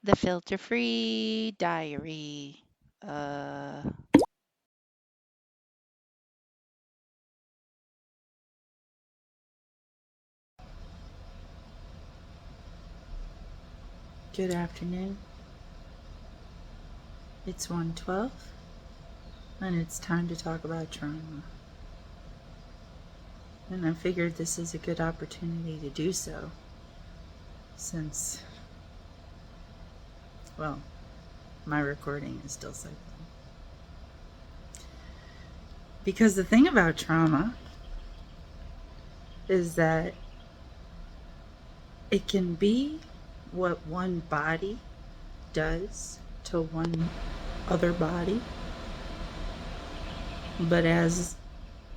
The filter-free diary. Uh, Good afternoon. It's 1:12 and it's time to talk about trauma. And I figured this is a good opportunity to do so since, well, my recording is still cycling. Because the thing about trauma is that it can be what one body does to one other body, but as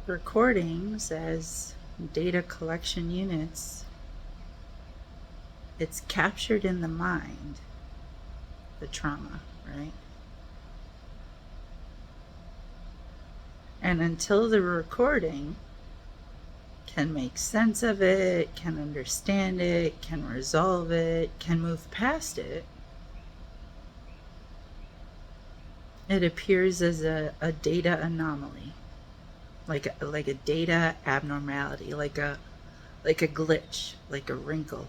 recordings, as data collection units, it's captured in the mind, the trauma, right? And until the recording can make sense of it, can understand it, can resolve it, can move past it, it appears as a data anomaly, like a data abnormality, like a glitch, like a wrinkle.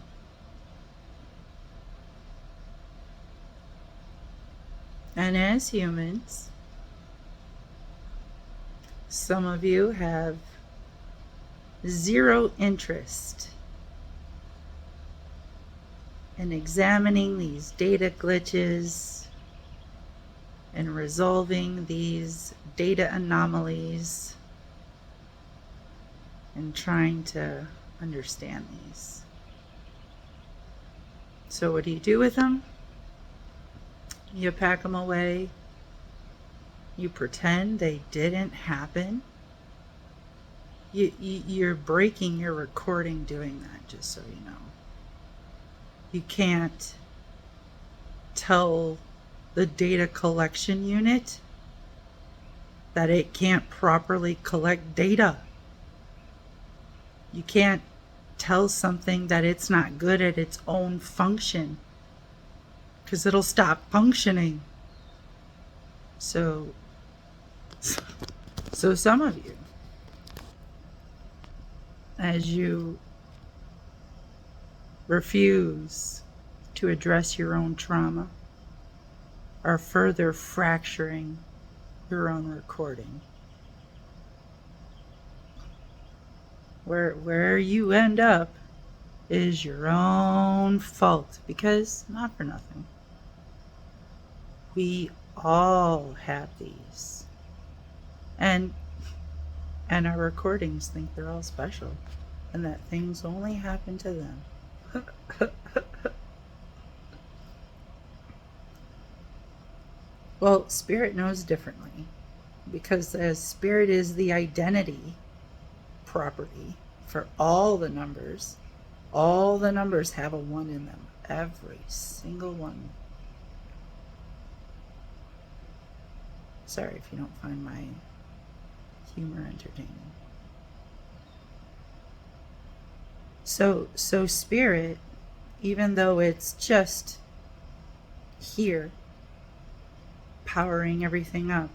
And as humans, some of you have zero interest in examining these data glitches and resolving these data anomalies and trying to understand these. So what do you do with them? You pack them away. You pretend they didn't happen. You're breaking your recording doing that, just so you know. You can't tell the data collection unit that it can't properly collect data. You can't tell something that it's not good at its own function, because it'll stop functioning. So some of you, as you refuse to address your own trauma, are further fracturing your own recording. Where you end up is your own fault, because, not for nothing, we all have these. And our recordings think they're all special and that things only happen to them. Well, spirit knows differently, because as spirit is the identity property for all the numbers have a 1 in them, every single one. Sorry if you don't find my humor entertaining. So spirit, even though it's just here powering everything up,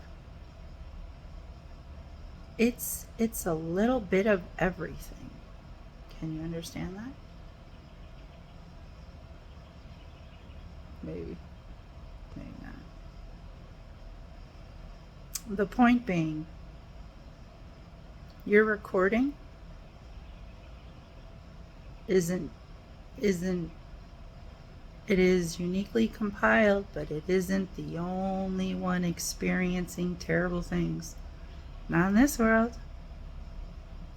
it's a little bit of everything. Can you understand that? Maybe not. The point being, your recording isn't it is uniquely compiled, but it isn't the only one experiencing terrible things. Not in this world.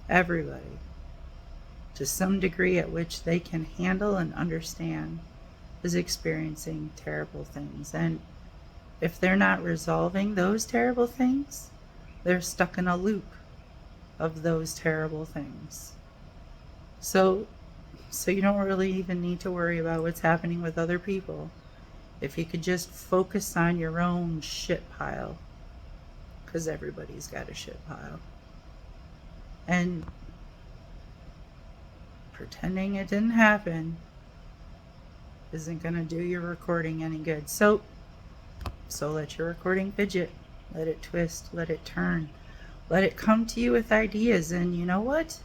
Everybody, to some degree at which they can handle and understand, is experiencing terrible things. And if they're not resolving those terrible things, they're stuck in a loop of those terrible things. So you don't really even need to worry about what's happening with other people if you could just focus on your own shit pile, because everybody's got a shit pile, and pretending it didn't happen isn't going to do your recording any good. So let your recording fidget. Let it twist. Let it turn. Let it come to you with ideas. And you know what?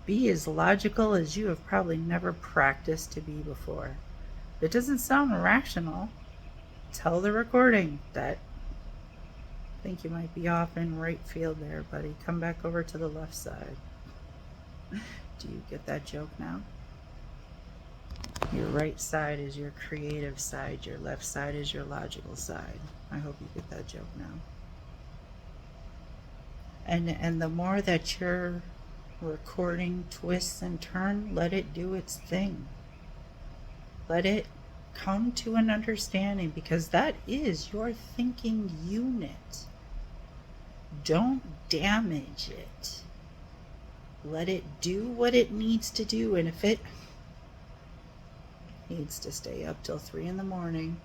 Be as logical as you have probably never practiced to be before. If it doesn't sound rational, tell the recording that I think you might be off in right field there, buddy. Come back over to the left side. Do you get that joke now? Your right side is your creative side. Your left side is your logical side. I hope you get that joke now. And the more that your recording twists and turn, let it do its thing. Let it come to an understanding, because that is your thinking unit. Don't damage it. Let it do what it needs to do. And if it needs to stay up till 3 in the morning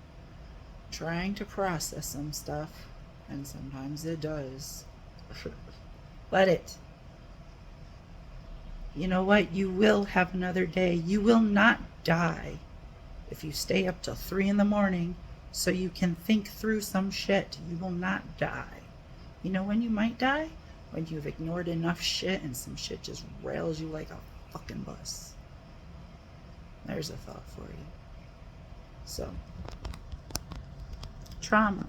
trying to process some stuff, and sometimes it does, let it. You know what? You will have another day. You will not die if you stay up till 3 in the morning so you can think through some shit. You will not die. You know when you might die? When you've ignored enough shit and some shit just rails you like a fucking bus. There's a thought for you. So, trauma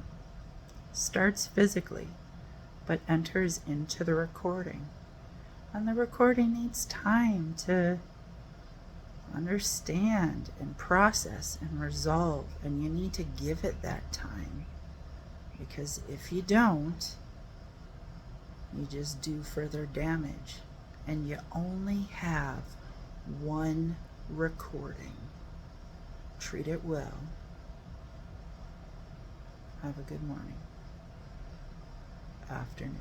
starts physically but enters into the recording. And the recording needs time to understand and process and resolve, and you need to give it that time, because if you don't, you just do further damage, and you only have one recording. Treat it well. Have a good morning, afternoon.